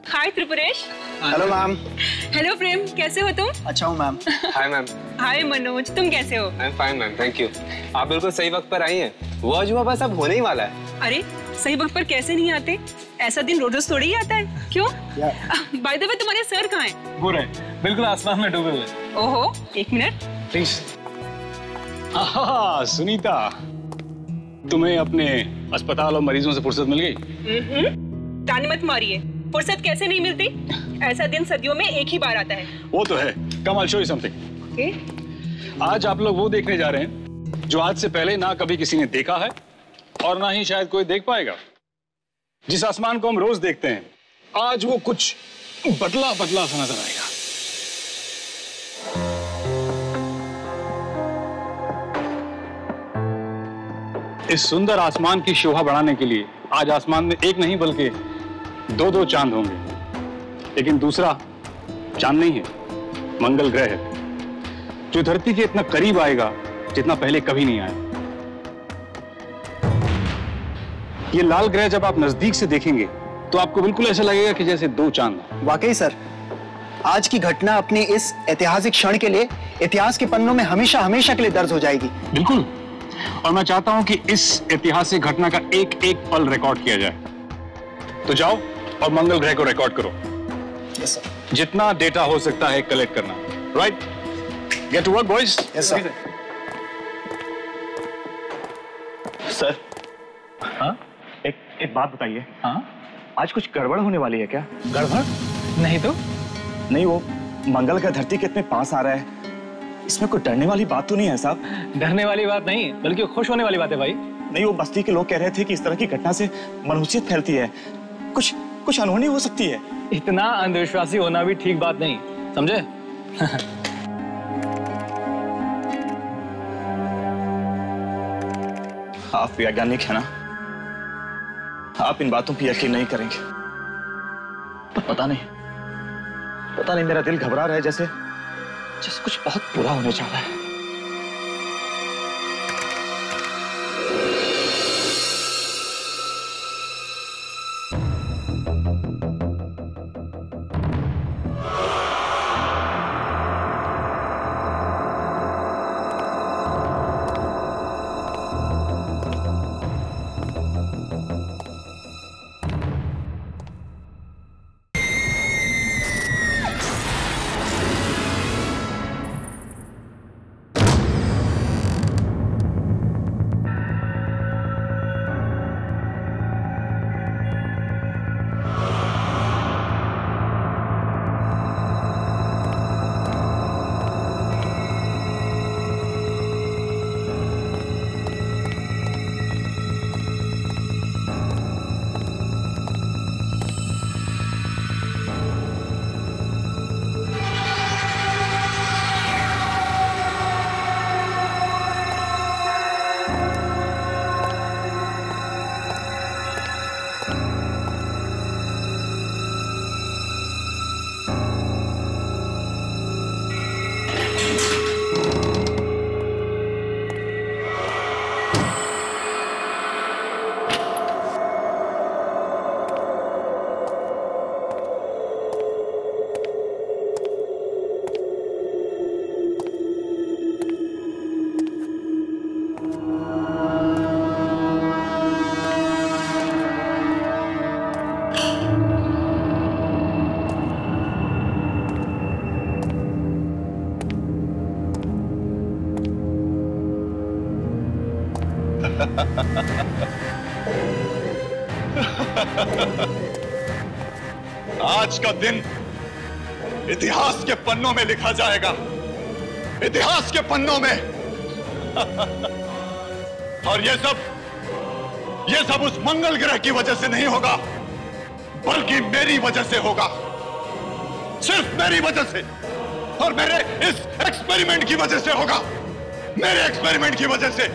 हाय Tripuresh. Hello ma'am. Hello Prem, कैसे हो तुम? अच्छा हूँ ma'am. Hi ma'am. Hi Manoj, तुम कैसे हो? I am fine ma'am, thank you. आप बिल्कुल सही वक्त पर आई हैं। वो अजूबा बस अब होने ही वाला है। अरे सही वक्त पर कैसे नहीं आते? ऐसा दिन रोज रोज थोड़ी ही आता है। क्यों? बाय द वे तुम्हारे सर कहाँ हैं? वो रहे, बिल्कुल आसमान में डूबे हुए। ओहो, एक मिनट प्लीज। सुनीता, तुम्हें अपने अस्पताल और मरीजों से फुर्सत मिल गई? ताने मत मारिए, फुर्सत कैसे नहीं मिलती? ऐसा दिन सदियों में एक ही बार आता है। वो तो है। कम आई शो यू समथिंग। आज आप लोग वो देखने जा रहे हैं जो आज से पहले ना कभी किसी ने देखा है और ना ही शायद कोई देख पाएगा। जिस आसमान को हम रोज देखते हैं, आज वो कुछ बदला बदला सा नजर आएगा। इस सुंदर आसमान की शोभा बढ़ाने के लिए आज आसमान में एक नहीं बल्कि दो चांद होंगे। लेकिन दूसरा चांद नहीं है, मंगल ग्रह है, जो धरती के इतना करीब आएगा जितना पहले कभी नहीं आया। ये लाल ग्रह जब आप नजदीक से देखेंगे तो आपको बिल्कुल ऐसा लगेगा कि जैसे दो चांद। वाकई सर, आज की घटना अपनी इस ऐतिहासिक क्षण के लिए इतिहास के पन्नों में हमेशा हमेशा के लिए दर्ज हो जाएगी। बिल्कुल। और मैं चाहता हूं कि इस ऐतिहासिक घटना का एक एक पल रिकॉर्ड किया जाए। तो जाओ और मंगल ग्रह को रिकॉर्ड करो। Yes sir. जितना डेटा हो सकता है कलेक्ट करना। Right? Get to work boys. Yes sir. Sir, हाँ? एक बात बताइए। हाँ? आज कुछ गड़बड़ होने वाली है क्या? गड़बड़? नहीं तो? नहीं, वो मंगल का धरती के इतने पास आ रहा है, इसमें कोई डरने वाली बात तो नहीं है साहब? डरने वाली बात नहीं, बल्कि खुश होने वाली बात है भाई। नहीं, वो बस्ती के लोग कह रहे थे कि इस तरह की घटना से मनहूसियत फैलती है, कुछ अनहोनी हो सकती है। इतना अंधविश्वासी होना भी ठीक बात नहीं, समझे? आप वैज्ञानिक है ना, आप इन बातों पर यकीन नहीं करेंगे। पर पता नहीं मेरा दिल घबरा रहा है, जैसे कुछ बहुत बुरा होने जा रहा है। आज का दिन इतिहास के पन्नों में लिखा जाएगा, इतिहास के पन्नों में। और ये सब उस मंगल ग्रह की वजह से नहीं होगा, बल्कि मेरी वजह से होगा, सिर्फ मेरी वजह से, और मेरे इस एक्सपेरिमेंट की वजह से होगा, मेरे एक्सपेरिमेंट की वजह से।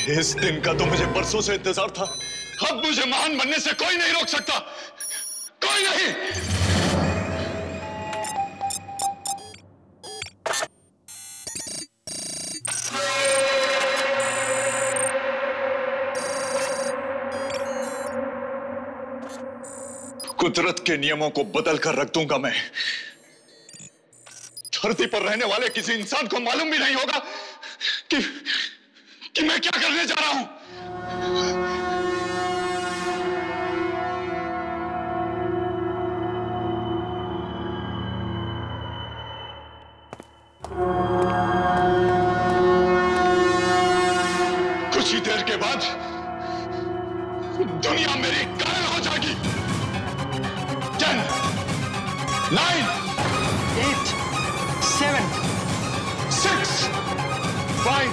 इस दिन का तो मुझे बरसों से इंतजार था। अब मुझे महान बनने से कोई नहीं रोक सकता, कोई नहीं। कुदरत के नियमों को बदल कर रख दूंगा मैं। धरती पर रहने वाले किसी इंसान को मालूम भी नहीं होगा कि मैं क्या करने जा रहा हूं। कुछ ही देर के बाद दुनिया मेरी कायल हो जाएगी। 10, 9, 8, 7, 6, 5,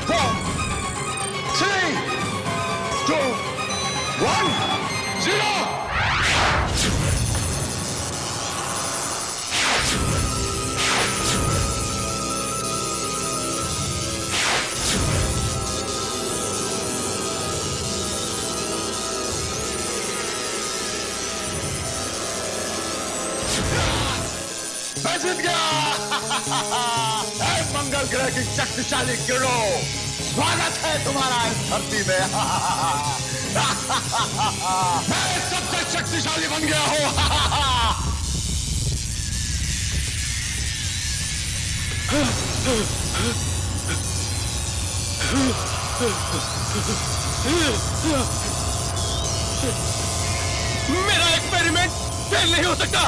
4, 3, 2, 1, 0। मैं जीत गया। मंगल ग्रह की शक्तिशाली किरणों, स्वागत है तुम्हारा इस धरती में। मैं सबसे शक्तिशाली बन गया हूं। मेरा एक्सपेरिमेंट फेल नहीं हो सकता।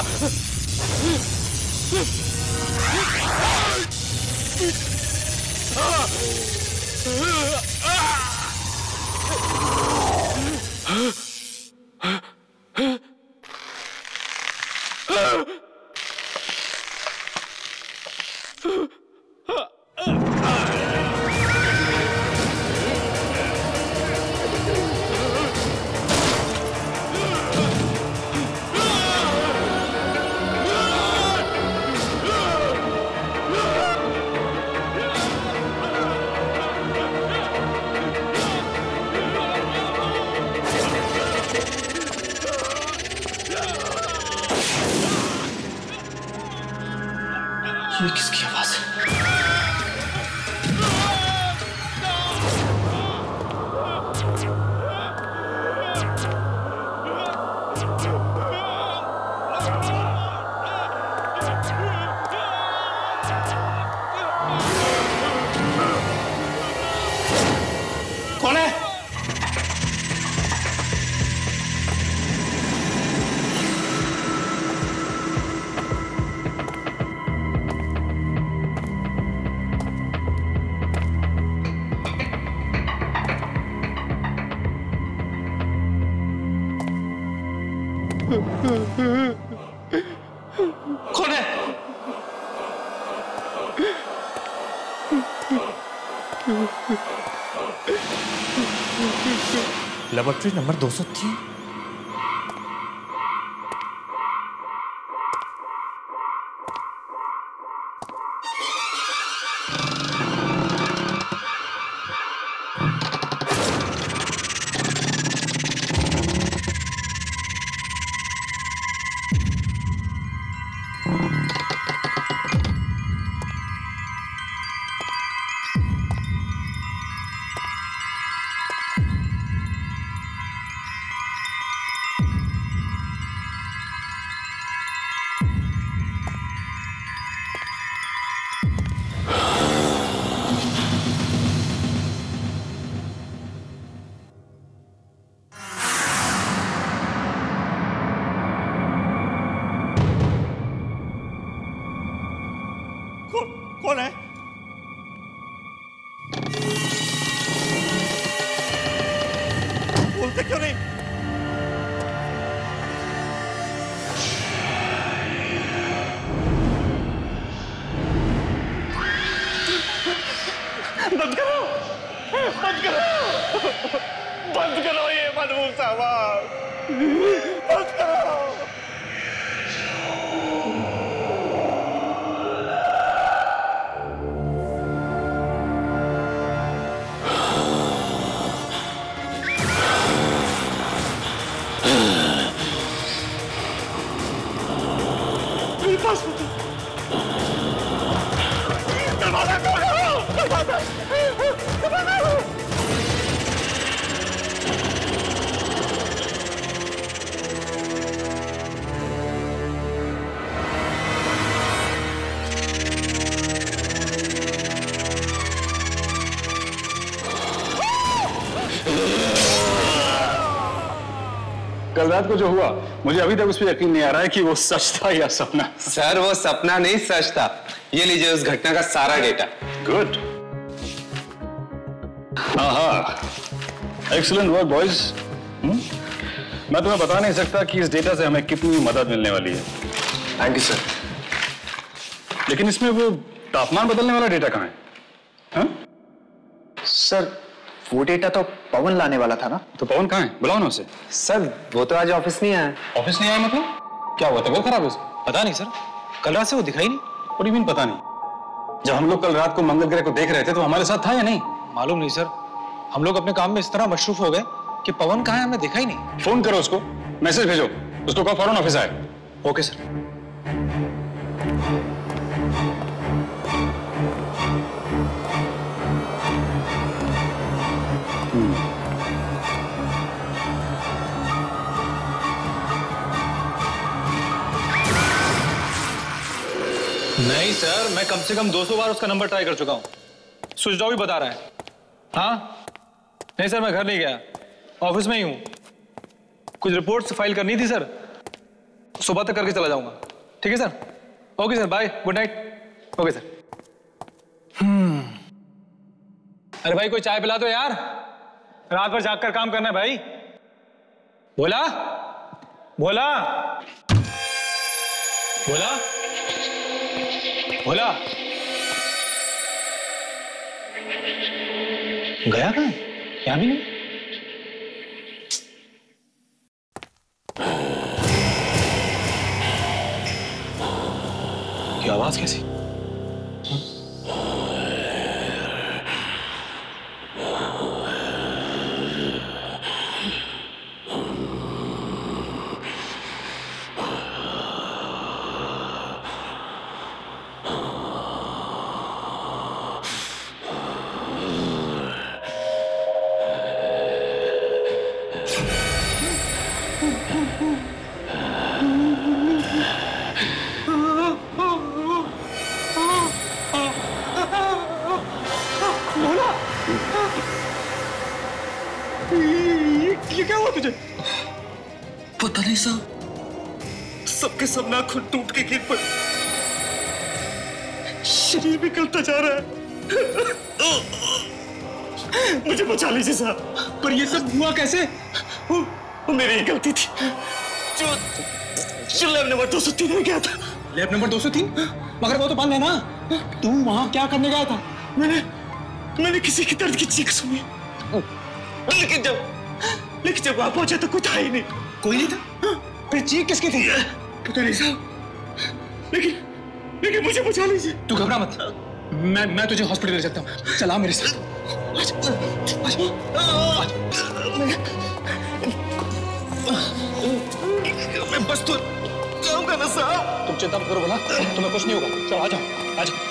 ये किसकी आवाज है? कौन है? कौन है? Laboratory number 203। कौन है? बोलते क्यों नहीं? बंद करो, बंद करो, बंद करो ये मनहूस आवाज, बंद करो। कल रात को जो हुआ, मुझे अभी तक उस पर यकीन नहीं आ रहा है कि वो सच था या सपना। सर वो सपना नहीं सच था। ये लीजिए उस घटना का सारा डेटा। गुड। हाँ, एक्सीलेंट वर्क बॉयज। मैं तुम्हें बता नहीं सकता कि इस डेटा से हमें कितनी मदद मिलने वाली है। Thank you sir. लेकिन इसमें वो तापमान बदलने वाला डेटा कहाँ है? हाँ? सर वो डेटा तो पवन लाने वाला था ना। तो पवन कहाँ है? बुलाओ ना उसे। सर वो तो आज ऑफिस नहीं आया। ऑफिस नहीं आया मतलब? क्या हुआ, तबीयत खराब है उसकी? पता नहीं सर, कल रात से वो दिखाई नहीं। What do you mean पता नहीं? जब हम लोग कल रात को मंगल ग्रह को देख रहे थे तो हमारे साथ था या नहीं? मालूम नहीं सर, हम लोग अपने काम में इस तरह मशरूफ हो गए कि पवन कहाँ है हमें देखा ही नहीं। फोन करो उसको, मैसेज भेजो, उसको कहो फौरन ऑफिस आए। Okay sir. नहीं सर, मैं कम से कम 200 बार उसका नंबर ट्राई कर चुका हूं, स्विच ऑफ भी बता रहा है। हाँ नहीं सर, मैं घर नहीं गया, ऑफिस में ही हूं। कुछ रिपोर्ट्स फाइल करनी थी सर, सुबह तक करके चला जाऊंगा। ठीक है sir, okay sir, bye, good night. Okay sir. अरे भाई कोई चाय पिला दो यार, रात भर जाग कर काम करना है भाई। बोला बोला बोला बोला गया कहाँ? यहाँ भी नहीं। ये आवाज कैसी? ये क्या हुआ तुझे? पता नहीं साहब, सबके सब नाखून टूट के गिर पड़े, शरीर भी गलता जा रहा है। मुझे बचा लीजिए साहब। पर ये सब हुआ कैसे? वो मेरी ही गलती थी। जो लैब नंबर 203 में गया था। Lab number 203? मगर वो तो बंद है ना। तू वहां क्या करने गया था? मैंने किसी की दर्द की चीख सुनी, लेकिन जब वहां पहुंचा तो कुछ था ही नहीं। कोई नहीं था? फिर चीख किसकी थी? पता नहीं साहब, लेकिन मुझे बचा लीजिए। तू घबरा मत, मैं तुझे हॉस्पिटल ले जाता हूँ। चला मेरे साथ। मैं बस तो जाऊंगा ना साहब। तुम चिंता मत करो बोला, तुम्हें कुछ नहीं होगा। चलो आ जाओ, आ जाओ।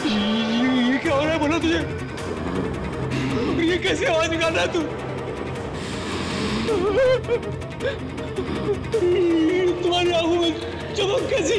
ये क्या हो रहा है बोला तुझे? ये कैसे आवाज निकाल रहा है तू? तुम्हारी आंखों में चमक कैसी?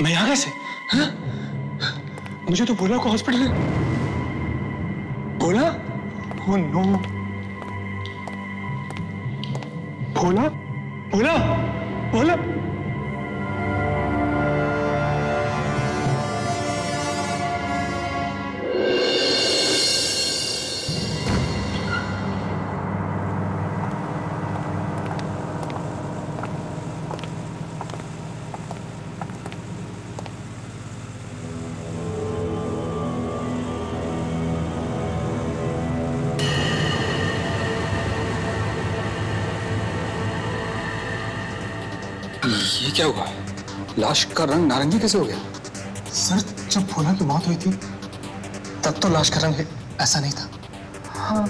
मैं यहाँ कैसे? हाँ? मुझे तो भोला को हॉस्पिटल। भोला? Oh no. भोला? भोला? भोला? ये क्या हुआ? लाश का रंग नारंगी कैसे हो गया? सर, जब भोला की मौत हुई थी तब तो लाश का रंग ऐसा नहीं था। हाँ,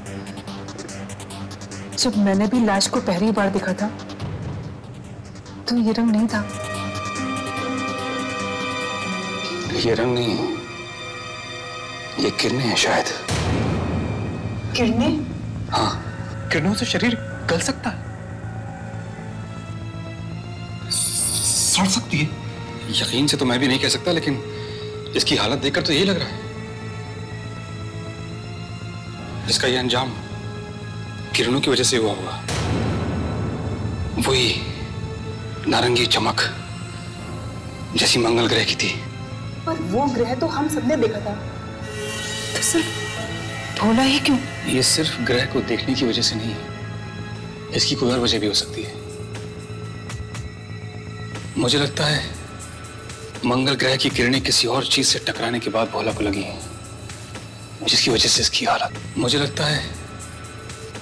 जब मैंने भी लाश को पहली बार देखा था तो ये रंग नहीं था। ये रंग नहीं है, ये किरणें हैं शायद। किरणें? हाँ, किरणों से शरीर गल सकता है, सड़ सकती है। यकीन से तो मैं भी नहीं कह सकता, लेकिन इसकी हालत देखकर तो यही लग रहा है। इसका ये अंजाम किरणों की वजह से हुआ होगा। वही नारंगी चमक जैसी मंगल ग्रह की थी। पर वो ग्रह तो हम सबने देखा था, तो सिर्फ भोला ही क्यों? ये सिर्फ ग्रह को देखने की वजह से नहीं है, इसकी कोई और वजह भी हो सकती है। मुझे लगता है मंगल ग्रह की किरणें किसी और चीज से टकराने के बाद भोला को लगी हैं, जिसकी वजह से इसकी हालत। मुझे लगता है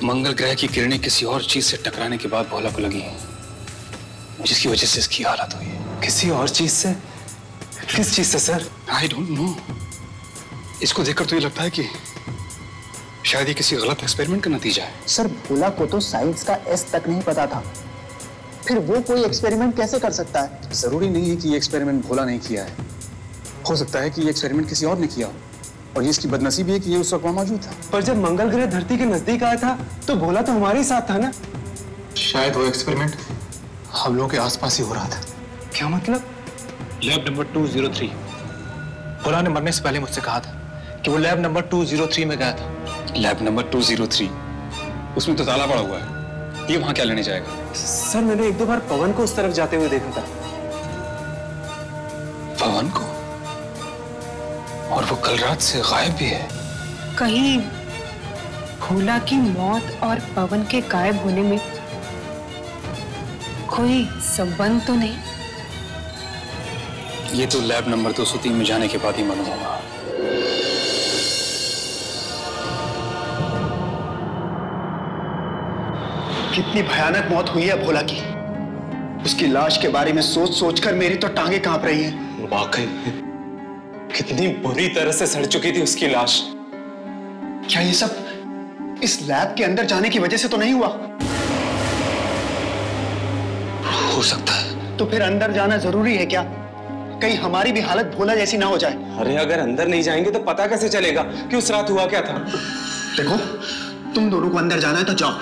मंगल ग्रह की किरणें किसी और चीज से टकराने के बाद भोला को लगी हैं, जिसकी वजह से इसकी हालत हुई है। किसी और चीज से? किस चीज से सर? I don't know. इसको देखकर तो ये लगता है कि शायद ये किसी गलत एक्सपेरिमेंट का नतीजा है। सर, भोला को तो साइंस का एस तक नहीं पता था, फिर वो कोई एक्सपेरिमेंट कैसे कर सकता है? जरूरी नहीं है कि ये एक्सपेरिमेंट भोला नहीं किया है, हो सकता है कि ये एक्सपेरिमेंट किसी और ने किया हो, और ये इसकी बदनसीबी है कि ये उस वक्त वहां मौजूद था। पर जब मंगल ग्रह धरती के नजदीक आया था तो भोला तो हमारे ही साथ था ना। शायद वो एक्सपेरिमेंट हम लोगों के आसपास ही हो रहा था। क्या मतलब? Lab number 203। भोला ने मरने से पहले मुझसे कहा था कि वो लैब नंबर 203 में गया था। Lab number 203? उसमें तो ताला पड़ा हुआ है, ये वहां क्या लेने जाएगा? सर, मैंने एक दो बार पवन को उस तरफ जाते हुए देखा था। पवन को? और वो कल रात से गायब भी है। कहीं भोला की मौत और पवन के गायब होने में कोई संबंध तो नहीं? ये तो लैब नंबर 203 में जाने के बाद ही मालूम होगा। कितनी भयानक मौत हुई है भोला की। उसकी लाश के बारे में सोच सोचकर मेरी तो टांगे कांप रही हैं। वाकई कितनी बुरी तरह से सड़ चुकी थी उसकी लाश। क्या ये सब इस लैब के अंदर जाने की वजह से तो नहीं हुआ? हो सकता है। तो फिर अंदर जाना जरूरी है क्या? कहीं हमारी भी हालत भोला जैसी ना हो जाए। अरे अगर अंदर नहीं जाएंगे तो पता कैसे चलेगा कि उस रात हुआ क्या था? देखो, तुम दोनों को अंदर जाना है तो जाओ,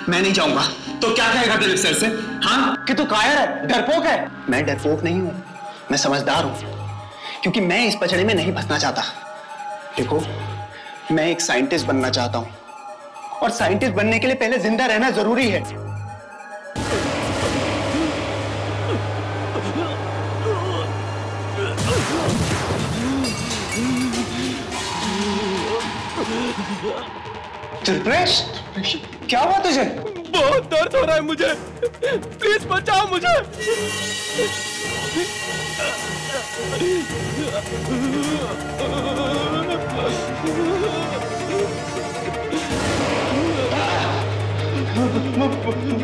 मैं नहीं जाऊंगा। तो क्या कहेगा दिलीप सर से? हाँ, कि तू कायर है, डरपोक है? मैं डरपोक नहीं हूं, मैं समझदार हूं, क्योंकि मैं इस पचड़े में नहीं फंसना चाहता। देखो, मैं एक साइंटिस्ट बनना चाहता हूं, और साइंटिस्ट बनने के लिए पहले जिंदा रहना जरूरी है। त्रिप्रेश, क्या हुआ तुझे? बहुत दर्द हो रहा है मुझे, प्लीज बचाओ मुझे।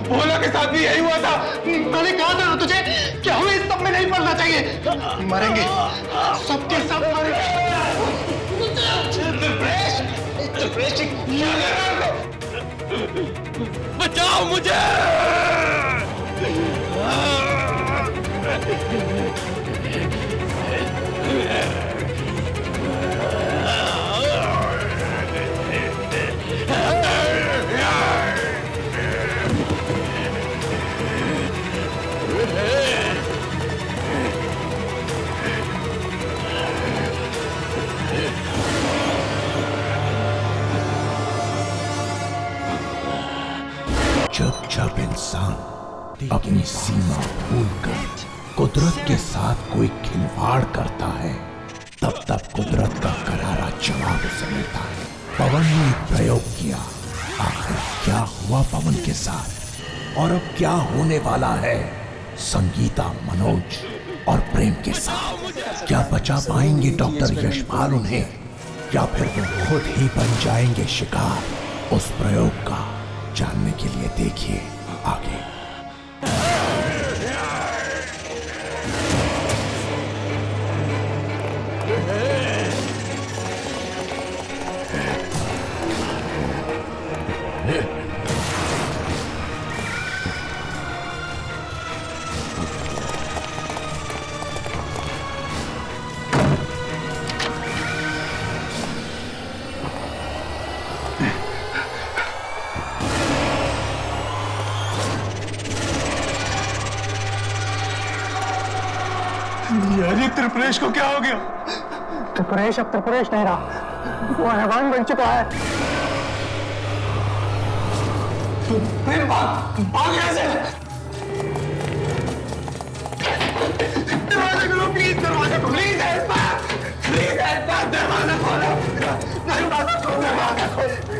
भोला के साथ भी यही हुआ था। मैंने कहा था ना तुझे कि हमें इस सब में नहीं पड़ना चाहिए। मरेंगे, सबके सब मरेंगे। बचाओ मुझे। जब जब इंसान अपनी सीमा भूलकर कुदरत के साथ कोई खिलवाड़ करता है, तब तब कुदरत का करारा जवाब उसे मिलता है। पवन ने एक प्रयोग किया, आखिर क्या हुआ पवन के साथ और अब क्या होने वाला है संगीता, मनोज और प्रेम के साथ? क्या बचा पाएंगे डॉक्टर यशपाल उन्हें, या फिर वो खुद ही बन जाएंगे शिकार उस प्रयोग का? जानने के लिए देखिए आगे। यार त्रिपुरेश को क्या हो गया? त्रिपुरेश अब त्रिपुरेश नहीं रहा, वो हैवान बन चुका है। भाग यहाँ से। दरवाजा खोलो प्लीज, दरवाजा खोलो प्लीज, प्लीज दरवाजा खोलो, दरवाजा खोलो प्लीज।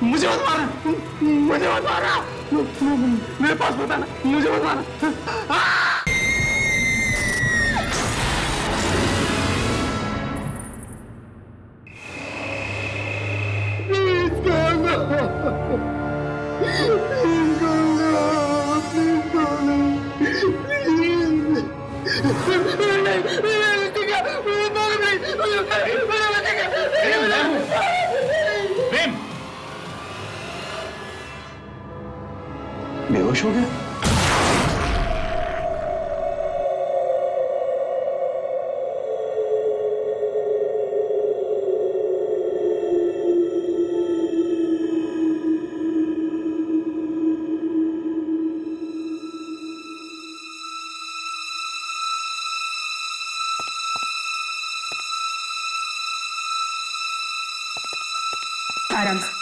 मुझे मत मारना, मुझे मत मारना, मेरे पास बताना, मुझे मत मारना। बेहोश हो गया? आराम से।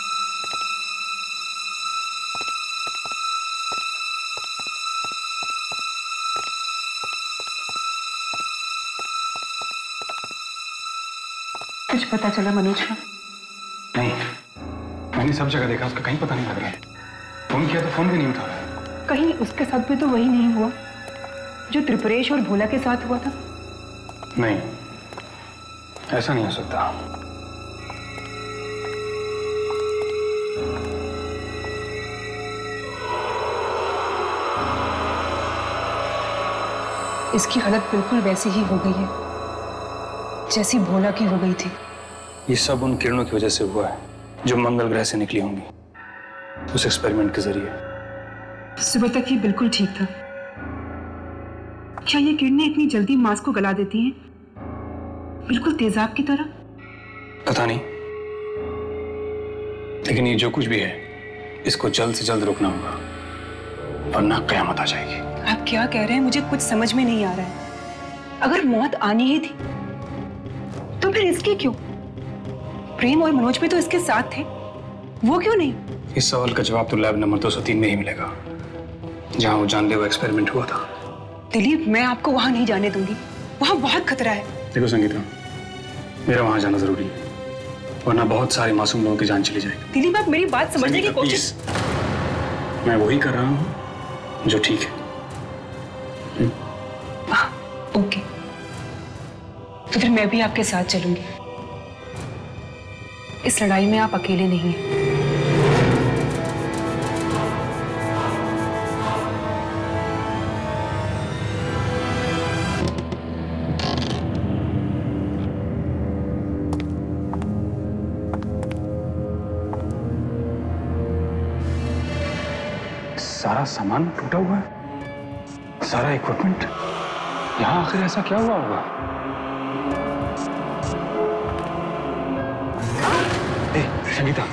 कुछ पता चला मनोज का? नहीं, मैंने सब जगह देखा, उसका कहीं पता नहीं लग रहा है। फोन किया तो फोन भी नहीं उठा रहा। कहीं उसके साथ भी तो वही नहीं हुआ जो त्रिपुरेश और भोला के साथ हुआ था? नहीं, ऐसा नहीं हो सकता। इसकी हालत बिल्कुल वैसी ही हो गई है जैसी भोला की हो गई थी। ये सब उन किरणों की वजह से हुआ है जो मंगल ग्रह से निकली होंगी उस एक्सपेरिमेंट के जरिए। सुबह तक ये बिल्कुल ठीक था। क्या ये किरणें इतनी जल्दी मांस को गला देती हैं, बिल्कुल तेजाब की तरह? पता नहीं, लेकिन ये जो कुछ भी है इसको जल्द से जल्द रोकना होगा, वरना कयामत आ जाएगी। आप क्या कह रहे हैं? मुझे कुछ समझ में नहीं आ रहा है। अगर मौत आनी ही थी तो फिर इसकी क्यों? प्रेम और मनोज भी तो इसके साथ थे, वो क्यों नहीं? इस सवाल का जवाब तो लैब नंबर 203 में ही मिलेगा, जहां वो जानलेवा एक्सपेरिमेंट हुआ था। दिलीप, मैं आपको वहां नहीं जाने दूंगी, वहां बहुत खतरा है। देखो संगीता, मेरा वहां जाना जरूरी है, वरना बहुत सारे मासूम लोगों की जान चली जाएगी। दिलीप, आप मेरी बात समझने की कोशिश। मैं वही कर रहा हूं जो ठीक है। ओके, तो फिर मैं भी आपके साथ चलूंगी। इस लड़ाई में आप अकेले नहीं हैं। सारा सामान टूटा हुआ है, सारा इक्विपमेंट। यहां आखिर ऐसा क्या हुआ होगा? ए, संगीता,